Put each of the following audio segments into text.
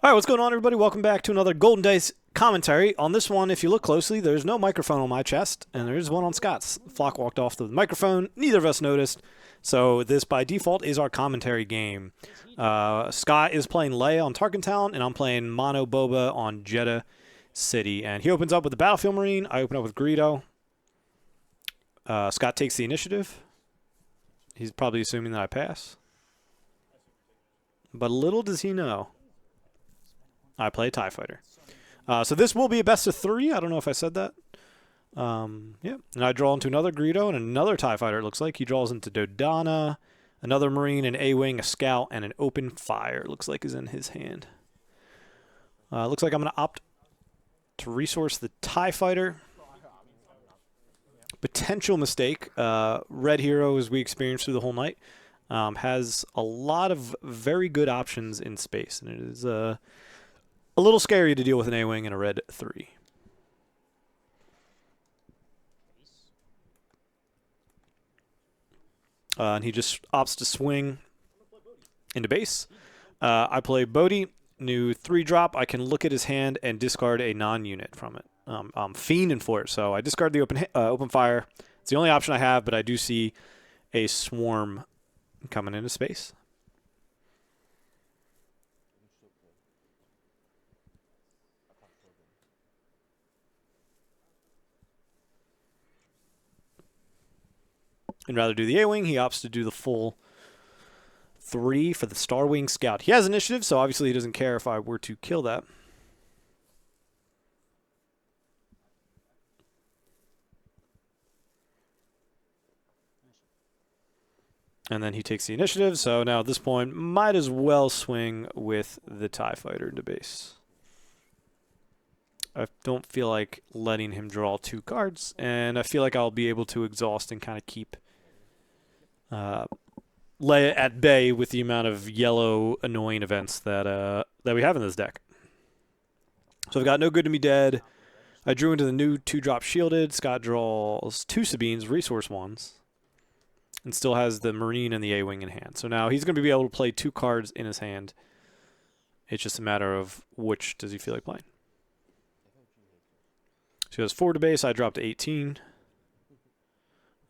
All right, what's going on, everybody? Welcome back to another Golden Dice commentary. On this one, if you look closely, there's no microphone on my chest, and there is one on Scott's. Flock walked off the microphone. Neither of us noticed. So this, by default, is our commentary game. Scott is playing Leia on Tarkentown, and I'm playing Mono Boba on Jeddah City. And he opens up with the Battlefield Marine. I open up with Greedo. Scott takes the initiative. He's probably assuming that I pass. But little does he know, I play a TIE Fighter. So this will be a best of 3. I don't know if I said that. Yeah. And I draw into another Greedo and another TIE Fighter, it looks like. He draws into Dodonna, another Marine, an A-Wing, a Scout, and an Open Fire, it looks like is in his hand. Looks like I'm going to opt to resource the TIE Fighter. Potential mistake. Red Hero, as we experienced through the whole night, has a lot of very good options in space. And it is a little scary to deal with an A-Wing and a red 3. And he just opts to swing into base. I play Bo3, new 3-drop. I can look at his hand and discard a non-unit from it. I'm fiending for it, so I discard the open fire. It's the only option I have, but I do see a swarm coming into space. And rather do the A-Wing, he opts to do the full 3 for the Star Wing Scout. He has initiative, so obviously he doesn't care if I were to kill that. And then he takes the initiative, so now at this point, might as well swing with the TIE Fighter into base. I don't feel like letting him draw 2 cards, and I feel like I'll be able to exhaust and kind of keep Leia at bay with the amount of yellow annoying events that we have in this deck. So I've got No Good to Me Dead. I drew into the new 2-drop Shielded. Scott draws 2 Sabines, resource ones, and still has the Marine and the A-Wing in hand. So now he's going to be able to play 2 cards in his hand. It's just a matter of which does he feel like playing. So he has 4 to base. I dropped 18.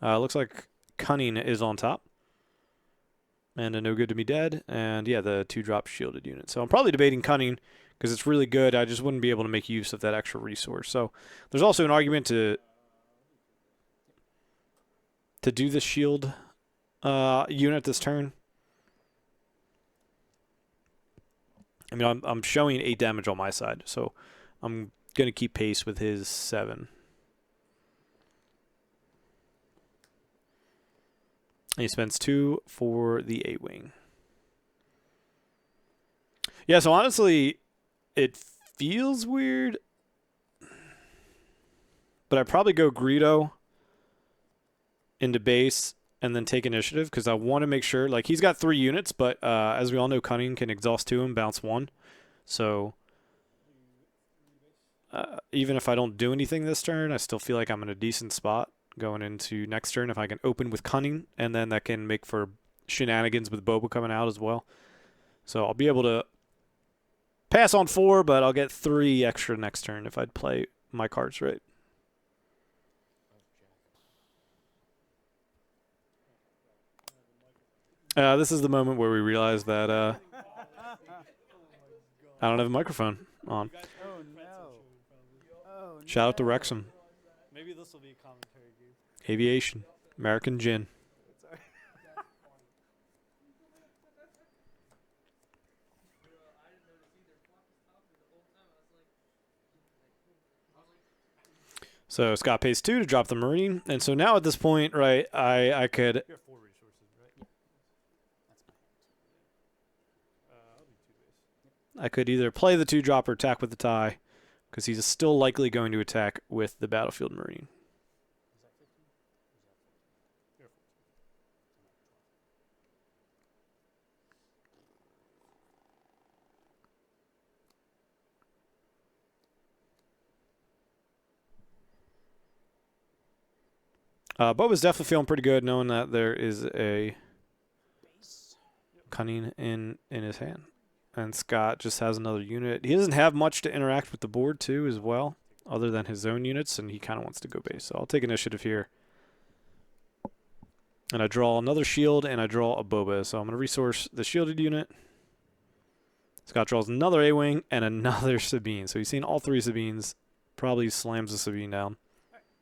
Looks like Cunning is on top. And a No Good to Me Dead. And yeah, the 2-drop Shielded unit. So I'm probably debating Cunning because it's really good. I just wouldn't be able to make use of that extra resource. So there's also an argument to do the shield unit this turn. I mean, I'm showing 8 damage on my side, so I'm going to keep pace with his 7. And he spends 2 for the A-Wing. Yeah, so honestly, it feels weird, but I'd probably go Greedo into base and then take initiative because I want to make sure, like, he's got 3 units, but as we all know, Cunning can exhaust 2 and bounce 1. So even if I don't do anything this turn, I still feel like I'm in a decent spot going into next turn if I can open with Cunning, and then that can make for shenanigans with Boba coming out as well. So I'll be able to pass on 4, but I'll get 3 extra next turn if I'd play my cards right. This is the moment where we realize that I don't have a microphone on. Oh no. Oh, Shout out to Wrexham. Maybe this will be a commentary game. Aviation. American Gin. So Scott pays 2 to drop the Marine. And so now at this point, right, I could... You have 4 resources, right? I'll be 2 base. I could either play the 2-drop or attack with the TIE, because he's still likely going to attack with the Battlefield Marine. Is that 15? Is that 14? You're 14. Boba's definitely feeling pretty good knowing that there is a Cunning in his hand. And Scott just has another unit. He doesn't have much to interact with the board, too, as well, other than his own units, and he kind of wants to go base. So I'll take initiative here. And I draw another shield, and I draw a Boba. So I'm going to resource the shielded unit. Scott draws another A-Wing and another Sabine. So he's seen all 3 Sabines. Probably slams the Sabine down.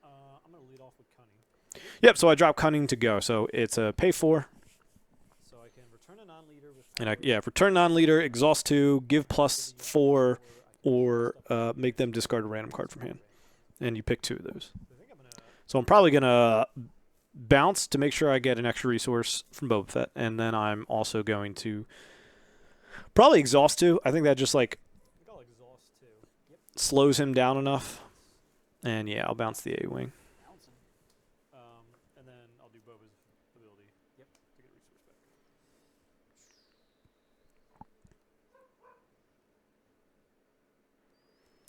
I'm going to lead off with Cunning. Yep, so I drop Cunning to go. So it's a pay 4. So I can return a non-leader with... And return non-leader, exhaust 2, give +4, or make them discard a random card from hand. And you pick 2 of those. So I'm probably going to bounce to make sure I get an extra resource from Boba Fett. And then I'm also going to probably exhaust 2. I think that just like slows him down enough. And yeah, I'll bounce the A-Wing. And then I'll do Boba's ability. Yep. To get resource back.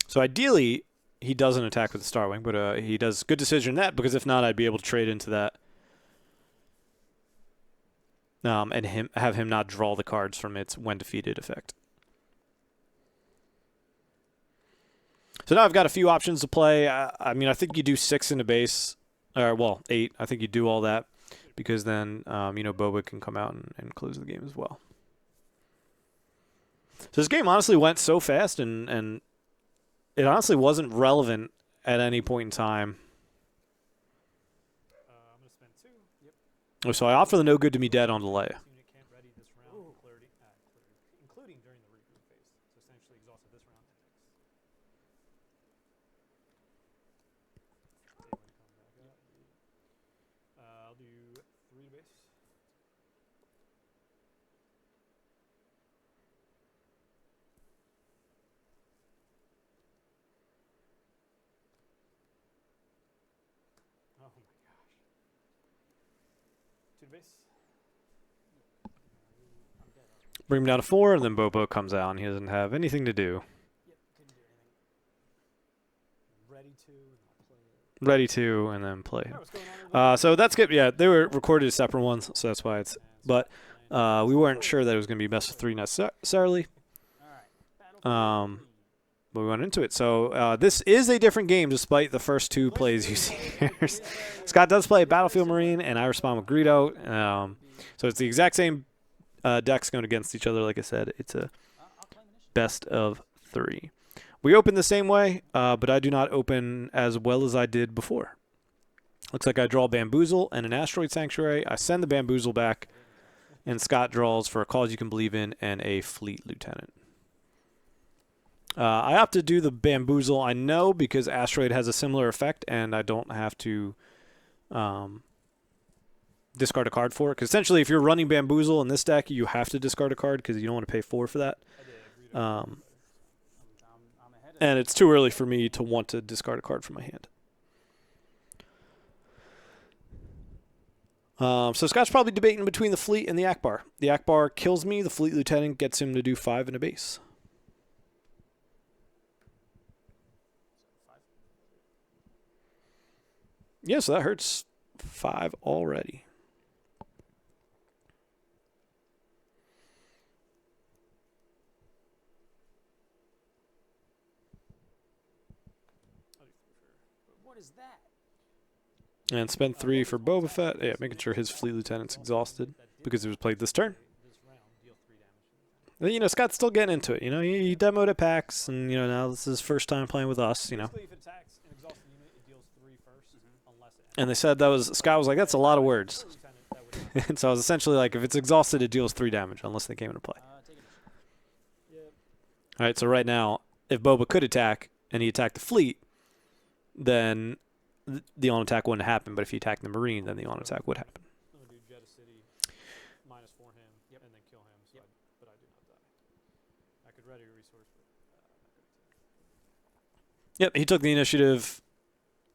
So ideally, he doesn't attack with the Star Wing, but he does good decision in that, because if not, I'd be able to trade into that. And have him not draw the cards from its when defeated effect. So now I've got a few options to play. I mean, I think you do 6 in the base, or well, 8. I think you do all that, because then Boba can come out and close the game as well. So this game honestly went so fast, and it honestly wasn't relevant at any point in time. I'm going to spend 2. Yep. So I offer the no good to me dead on the Leia. Unit can't ready this round, including during the regroup phase. So essentially exhausted this round. I'll do 3 base. Oh my gosh. 2 base. I'm dead. Bring him down to 4, and then Boba comes out, and he doesn't have anything to do. Yep, couldn't do anything. Ready to, and I'll play it. Ready to, and then play. What's going on? So that's good. Yeah, they were recorded as separate ones, so that's why it's. But we weren't sure that it was going to be best of 3 necessarily. But we went into it. So this is a different game, despite the first 2 plays you see here. Scott does play Battlefield Marine, and I respond with Greedo. So it's the exact same decks going against each other. Like I said, it's a best of 3. We open the same way, but I do not open as well as I did before. Looks like I draw Bamboozle and an Asteroid Sanctuary. I send the Bamboozle back, and Scott draws for a cause you can believe in and a Fleet Lieutenant. I opt to do the Bamboozle, I know, because Asteroid has a similar effect, and I don't have to discard a card for it. Because essentially, if you're running Bamboozle in this deck, you have to discard a card because you don't want to pay 4 for that. And it's too early for me to want to discard a card from my hand. So Scott's probably debating between the Fleet and the Akbar. The Akbar kills me. The Fleet Lieutenant gets him to do 5 in a base. Yeah, so that hurts 5 already. What is that? And spend 3 for Boba Fett. Yeah, making sure his Fleet Lieutenant's exhausted because it was played this turn. And, Scott's still getting into it. He demoed at PAX, and, now this is his first time playing with us, If it attacks an exhausted unit, it deals 3 first, unless it And they said Scott was like, that's a lot of words. And so I was essentially like, if it's exhausted, it deals 3 damage, unless they came into play. All right, so right now, if Boba could attack, and he attacked the Fleet, then the on-attack wouldn't happen. But if he attacked the Marine, then the on-attack would happen. I'm going to do Jeddah City, -4 him, and then kill him, but I do not die. I could ready a resource, but Yep, he took the initiative.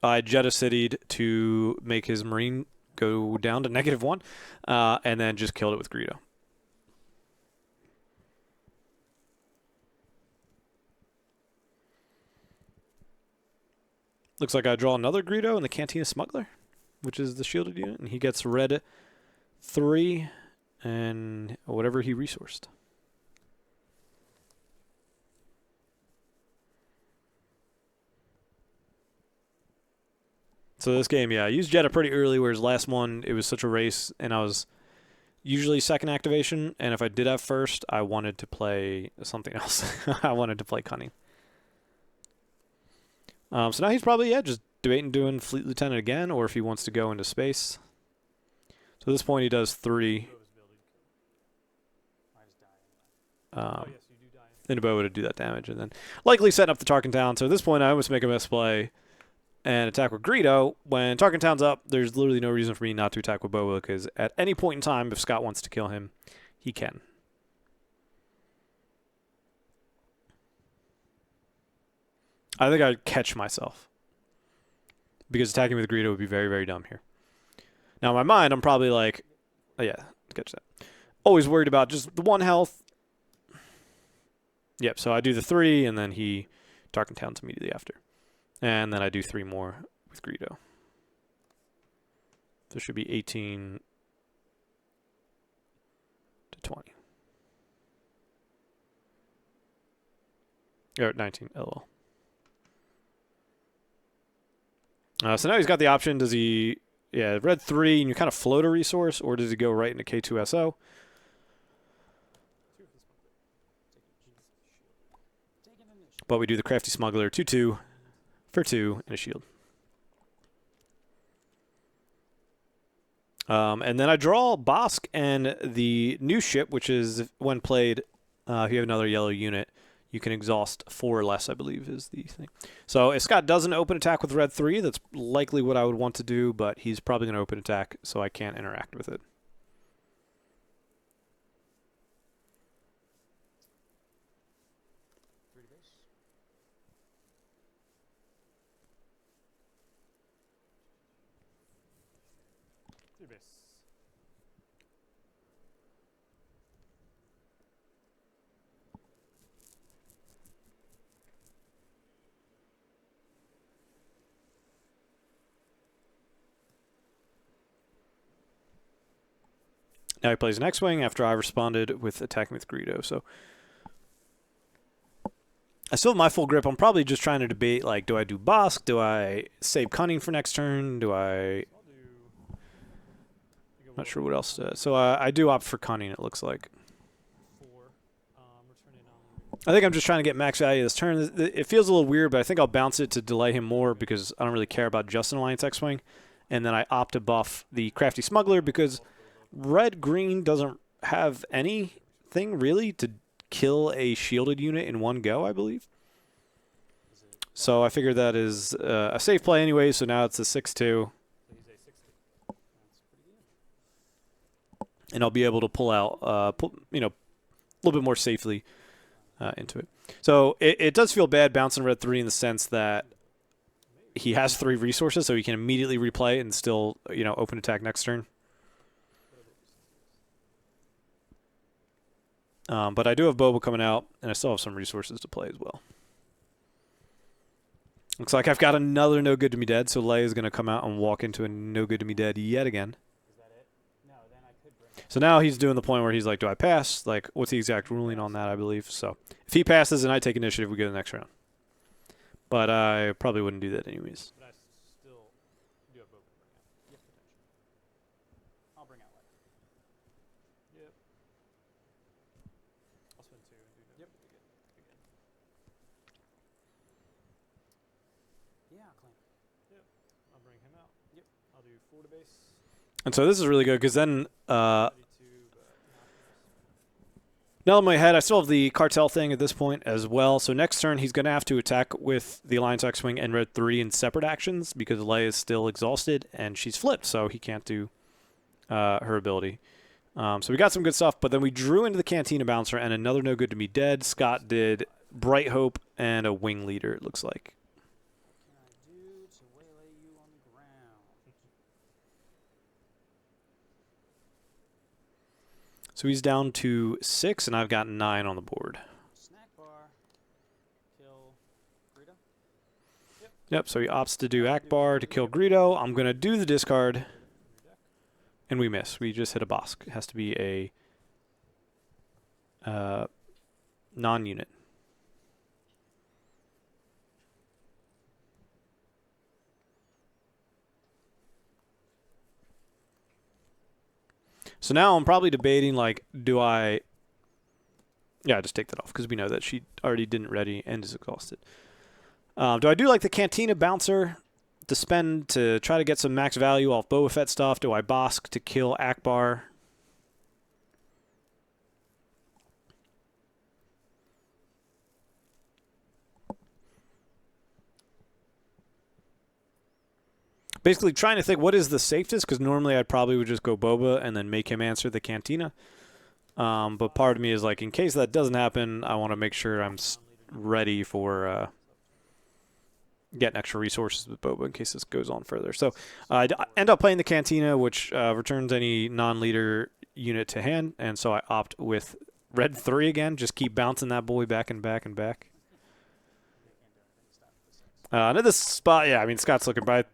I Jeddah City'd to make his Marine go down to -1, and then just killed it with Greedo. Looks like I draw another Greedo in the Cantina Smuggler, which is the shielded unit, and he gets red 3 and whatever he resourced. So this game, yeah, I used Jetta pretty early, whereas last one, it was such a race, and I was usually second activation, and if I did have first, I wanted to play something else. I wanted to play Cunning. So now he's probably, yeah, just debating doing Fleet Lieutenant again, or if he wants to go into space. So at this point, he does 3. Into Boba to do that damage, and then likely setting up the Tarkin Town. So at this point, I almost make a misplay and attack with Greedo. When Tarkin Town's up, there's literally no reason for me not to attack with Boba, because at any point in time, if Scott wants to kill him, he can. I think I'd catch myself, because attacking with Greedo would be very, very dumb here. Now, in my mind, I'm probably like, oh yeah, catch that. Always worried about just the 1 health. Yep, so I do the 3, and then he Tarkin Towns immediately after. And then I do 3 more with Greedo. This should be 18 to 20. Or 19, lol. So now he's got the option. Does he, yeah, red 3, and you kind of float a resource, or does he go right into K2SO? But we do the Crafty Smuggler, 2/2 for 2 and a shield. And then I draw Bosk and the new ship, which is when played, if you have another yellow unit, you can exhaust 4 or less, I believe, is the thing. So if Scott doesn't open attack with red 3, that's likely what I would want to do, but he's probably going to open attack, so I can't interact with it. Now he plays an X-Wing after I responded with attacking with Greedo. So I still have my full grip. I'm probably just trying to debate, like, do I do Bosk? Do I save Cunning for next turn? Do I... Not sure what else to... So I do opt for Cunning, it looks like. I think I'm just trying to get max value this turn. It feels a little weird, but I think I'll bounce it to delay him more because I don't really care about just an Alliance X-Wing. And then I opt to buff the Crafty Smuggler because red-green doesn't have anything really to kill a shielded unit in one go, I believe. So I figured that is a safe play anyway, so now it's a 6-2. And I'll be able to pull out, you know, a little bit more safely into it. So it does feel bad bouncing red 3 in the sense that he has 3 resources, so he can immediately replay and still, you know, open attack next turn. But I do have Boba coming out, and I still have some resources to play as well. Looks like I've got another No Good to Me Dead, so Leia is going to come out and walk into a No Good to Me Dead yet again. So now he's doing the point where he's like, do I pass? Like, what's the exact ruling on that, I believe? So if he passes and I take initiative, we go to the next round. But I probably wouldn't do that anyways. But I still do have Boba bring out. Yep, potentially. I'll bring out Leia. Yep. I'll spend 2 and do that. Yep. Again. Yeah, I'll claim. Yep. I'll bring him out. Yep. I'll do 4 to base. And so this is really good because then now in my head, I still have the cartel thing at this point as well. So next turn, he's going to have to attack with the Alliance X-Wing and red 3 in separate actions because Leia is still exhausted and she's flipped, so he can't do her ability. So we got some good stuff, but then we drew into the Cantina Bouncer and another No Good to Me Dead. Scott did Bright Hope and a Wing Leader, it looks like. So he's down to 6, and I've got 9 on the board. Snack bar. Kill Greedo. Yep, so he opts to do Akbar to kill Greedo. I'm going to do the discard, and we miss. We just hit a Bosk. It has to be a non-unit. So now I'm probably debating, like, do I... Yeah, just take that off, because we know that she already didn't ready and is exhausted. Do I do, like, the Cantina Bouncer to spend to try to get some max value off Boba Fett stuff? Do I Bosk to kill Akbar? Basically trying to think what is the safest, because normally I'd probably would just go Boba and then make him answer the Cantina. But part of me is like, in case that doesn't happen, I want to make sure I'm ready for getting extra resources with Boba in case this goes on further. So I end up playing the Cantina, which returns any non-leader unit to hand, and so I opt with Red 3 again. Just keep bouncing that boy back and back and back. And at this spot, yeah, I mean, Scott's looking by.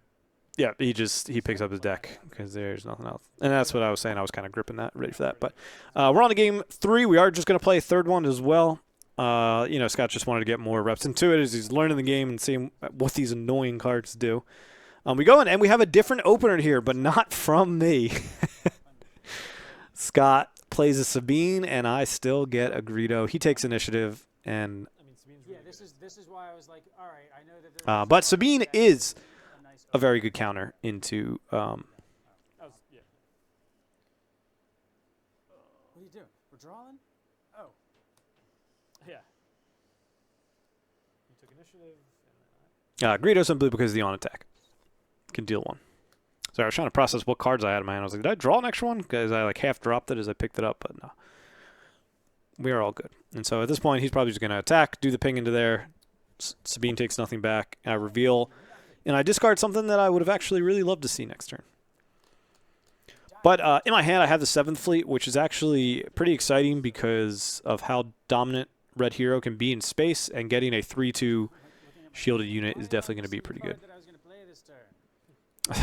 Yeah, he picks up his deck because there's nothing else. And that's what I was saying. I was kind of gripping that, ready for that. But we're on to game 3. We are just going to play a third one as well. You know, Scott just wanted to get more reps into it as he's learning the game and seeing what these annoying cards do. We go in, and we have a different opener here, but not from me. Scott plays a Sabine, and I still get a Greedo. He takes initiative, and... Yeah, this is why I was like, all right, I know that there but Sabine is a very good counter into... yeah. What are you doing? We're drawing? Oh. Yeah. You took initiative. Greedo simply because the on attack can deal 1. So I was trying to process what cards I had in my hand. I was like, did I draw an extra one? Because I like half dropped it as I picked it up, but no. We are all good. And so at this point, he's probably just going to attack, do the ping into there. Sabine takes nothing back. I reveal, and I discard something that I would have actually really loved to see next turn. But in my hand, I have the 7th Fleet, which is actually pretty exciting because of how dominant Red Hero can be in space, and getting a 3/2 shielded unit is definitely going to be pretty good.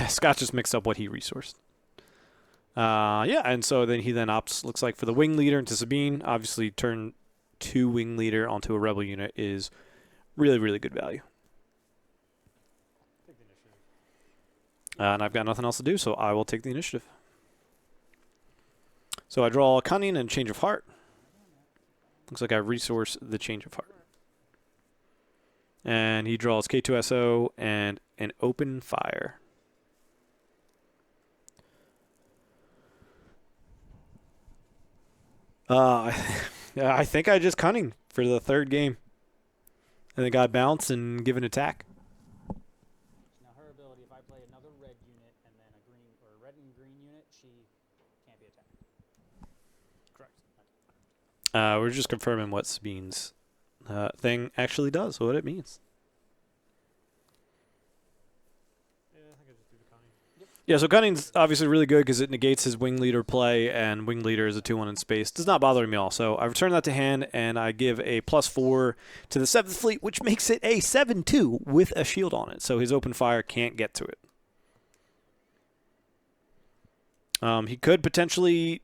Scott just mixed up what he resourced. Yeah, and so then he opts, looks like, for the Wing Leader into Sabine. Obviously, turn 2 Wing Leader onto a Rebel unit is really, really good value. And I've got nothing else to do, so I will take the initiative. So I draw a Cunning and Change of Heart. Looks like I resource the Change of Heart. And he draws K2SO and an Open Fire. I think I just Cunning for the 3rd game. And then got bounce and give an attack. Now her ability, if I play another red unit and then a green or a red and green unit, she can't be attacked. Correct. We're just confirming what Sabine's thing actually does, what it means. Yeah, I think I just do the Cunning. Yep. Yeah, so Cunning's obviously really good because it negates his Wing Leader play, and Wing Leader is a 2/1 in space. Does not bother me at all. So I return that to hand, and I give a +4 to the 7th Fleet, which makes it a 7/2 with a shield on it. So his Open Fire can't get to it. He could potentially,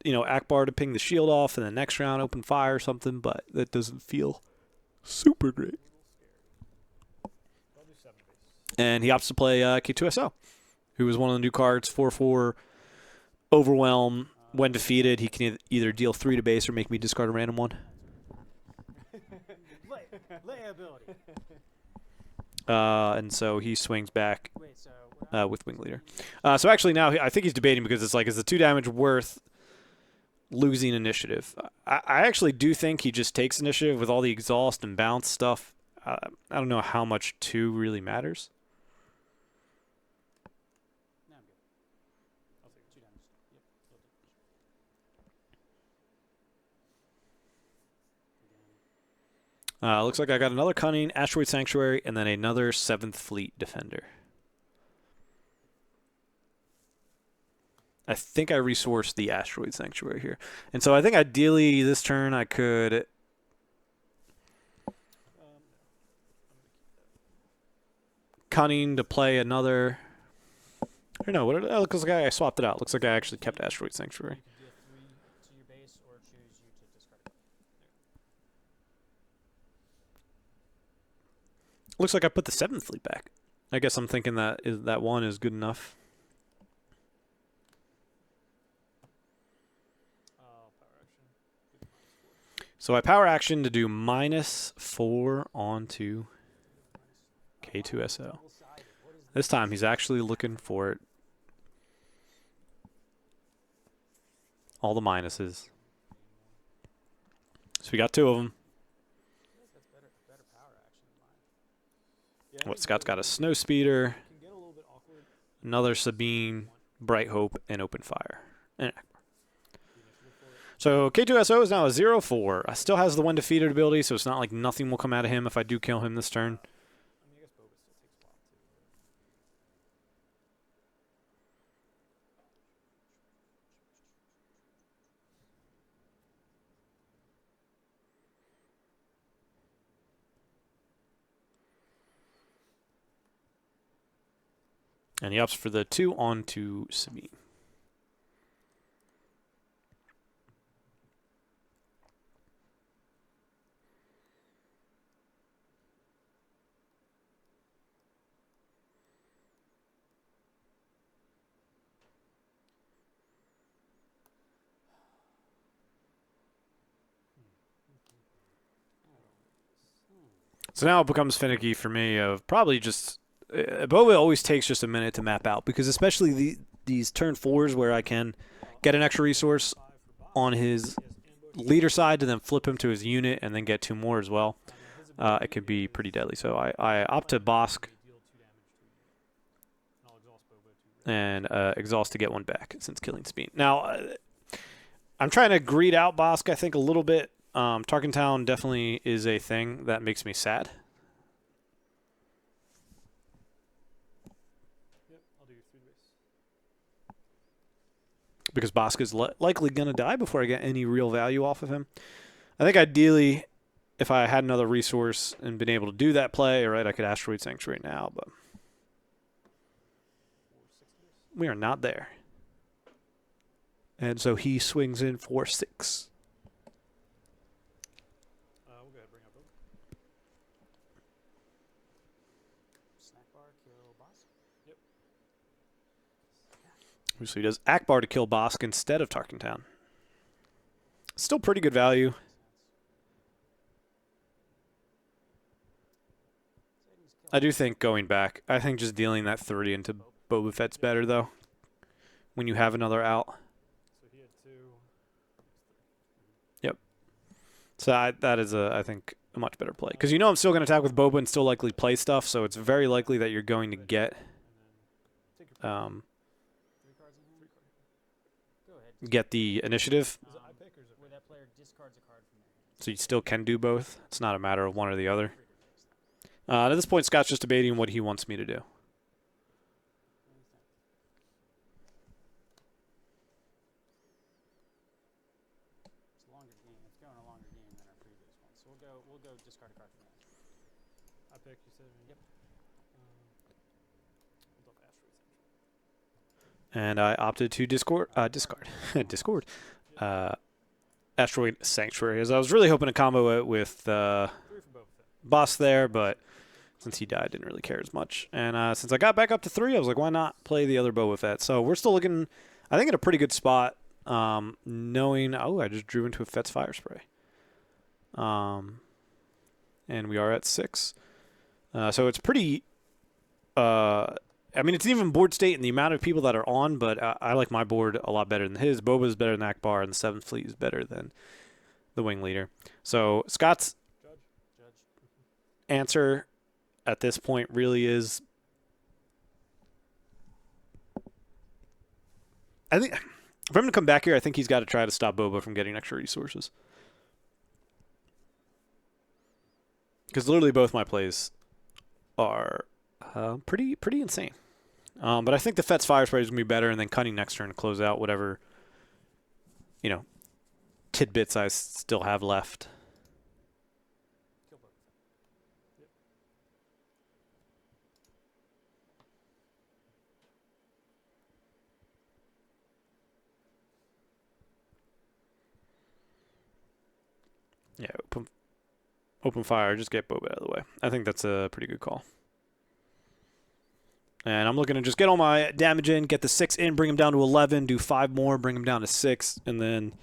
you know, Akbar to ping the shield off, and then next round Open Fire or something, but that doesn't feel super great. I'll do 7 base. And he opts to play K2SO. Who was one of the new cards, 4/4, Overwhelm. When defeated, he can either deal 3 to base or make me discard a random 1. Leia ability. And so he swings back with Wing Leader. So actually now I think he's debating because it's like, is the 2 damage worth losing initiative? I actually do think he just takes initiative with all the exhaust and bounce stuff. I don't know how much 2 really matters. Looks like I got another Cunning, Asteroid Sanctuary, and then another 7th Fleet Defender. I think I resourced the Asteroid Sanctuary here. And so I think ideally this turn I could... Cunning to play another... I don't know. It looks like I swapped it out. Looks like I actually kept Asteroid Sanctuary. Looks like I put the 7th Fleet back. I guess I'm thinking that 1 is good enough. So I power action to do -4 onto K2SO. This time he's actually looking for it. All the minuses. So we got 2 of them. What, Scott's got a snow speeder, another Sabine, Bright Hope, and Open Fire. So K2SO is now a 0-4. I still has the one defeated ability, so it's not like nothing will come out of him if I do kill him this turn. And he ups for the 2 onto Sabine. So now it becomes finicky for me of probably just... Boba always takes just a minute to map out, because especially these turn 4s where I can get an extra resource on his leader side to then flip him to his unit and then get 2 more as well. It could be pretty deadly. So I opt to Bosk and exhaust to get 1 back since killing Sabine. Now, I'm trying to greed out Bosk, I think, a little bit. Tarkentown definitely is a thing that makes me sad. Because Bosk is likely going to die before I get any real value off of him. I think ideally, if I had another resource and been able to do that play, right, I could Asteroid Sanctuary now, but we are not there. And so he swings in for 6. We'll go ahead and bring up Boba. Snack bar, kill boss. Yep. So he does Akbar to kill Bosk instead of Tarkentown. Still pretty good value. I do think going back, I think just dealing that 30 into Boba Fett's better, though, when you have another out. So he had 2. Yep. So that is, I think, a much better play. Because you know I'm still going to attack with Boba and still likely play stuff, so it's very likely that you're going to get... get the initiative. So you still can do both. It's not a matter of one or the other. At this point, Scott's just debating what he wants me to do. It's a longer game. It's going a longer game than our previous one. So we'll go discard a card from that. I pick, you said. Yep. And I opted to discard Asteroid Sanctuary, as I was really hoping to combo it with Boss there, but since he died, didn't really care as much. And since I got back up to 3, I was like, why not play the other Boba Fett? So we're still looking, I think, at a pretty good spot, knowing, oh, I just drew into a Fett's Fire Spray. And we are at 6. So it's pretty... I mean, it's even board state and the amount of people that are on, but I like my board a lot better than his. Boba's better than Akbar, and the 7th Fleet is better than the Wing Leader. So Scott's answer at this point really is... I think, for him to come back here, I think he's got to try to stop Boba from getting extra resources. Because literally both my plays are pretty insane. But I think the Fett's Fire Spray is going to be better, and then cutting next turn to close out whatever, you know, tidbits I still have left. Yeah, open fire, just get Boba out of the way. I think that's a pretty good call. And I'm looking to just get all my damage in, get the 6 in, bring him down to 11, do 5 more, bring him down to 6, and then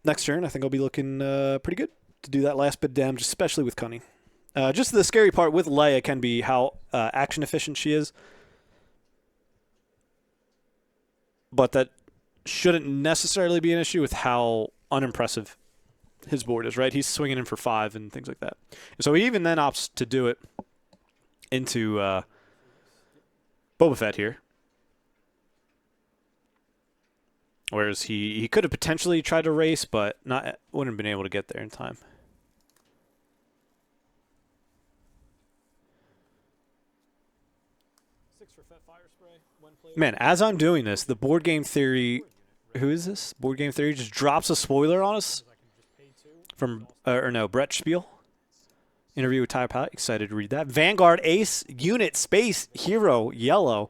next turn, I think I'll be looking pretty good to do that last bit of damage, especially with Cunning. Just the scary part with Leia can be how action efficient she is. But that shouldn't necessarily be an issue with how unimpressive his board is, right? He's swinging in for 5 and things like that. So he even then opts to do it into Boba Fett here. Whereas he could have potentially tried to race, but wouldn't have been able to get there in time. Man, as I'm doing this, the board game theory... Who is this? Board game theory just drops a spoiler on us from... Brett Spiel. Interview with Tyler Pallet. Excited to read that. Vanguard Ace Unit Space Hero Yellow.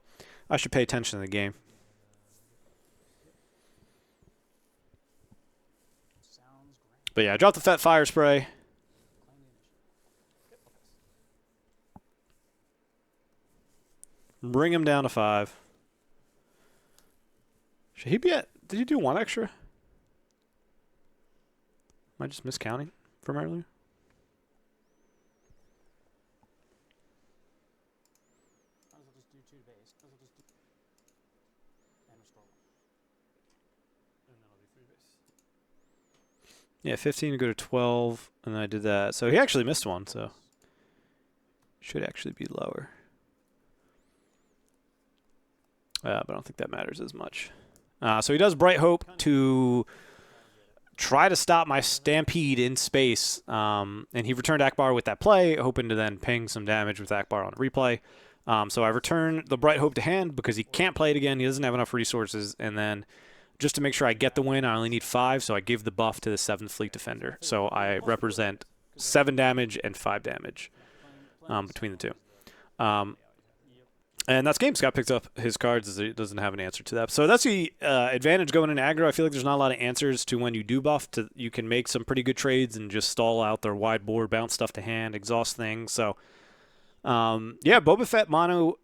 I should pay attention to the game. But yeah, I dropped the Fett Fire Spray. Bring him down to 5. Should he be at... Did he do 1 extra? Am I just miscounting from earlier? Yeah, 15 to go to 12, and then I did that. So he actually missed 1, so should actually be lower. But I don't think that matters as much. So he does Bright Hope to try to stop my Stampede in space, and he returned Akbar with that play, hoping to then ping some damage with Akbar on a replay. So I return the Bright Hope to hand because he can't play it again. He doesn't have enough resources, and then just to make sure I get the win, I only need 5, so I give the buff to the 7th Fleet Defender. So I represent 7 damage and 5 damage between the two. And that's game. Scott picks up his cards as he doesn't have an answer to that. So that's the advantage going in aggro. I feel like there's not a lot of answers to when you do buff. You can make some pretty good trades and just stall out their wide board, bounce stuff to hand, exhaust things. So, yeah, Boba Fett mono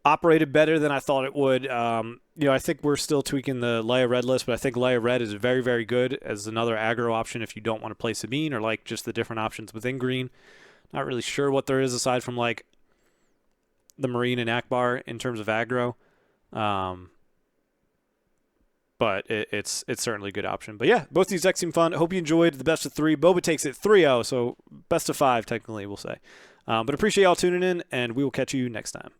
operated better than I thought it would. I think we're still tweaking the Leia Red list, but I think Leia Red is very, very good as another aggro option if you don't want to play Sabine or like just the different options within green. Not really sure what there is aside from like the Marine and Akbar in terms of aggro. But it's certainly a good option. But yeah, both these decks seem fun. Hope you enjoyed the best of 3. Boba takes it 3-0, so best of 5 technically we'll say. But appreciate y'all tuning in, and we will catch you next time.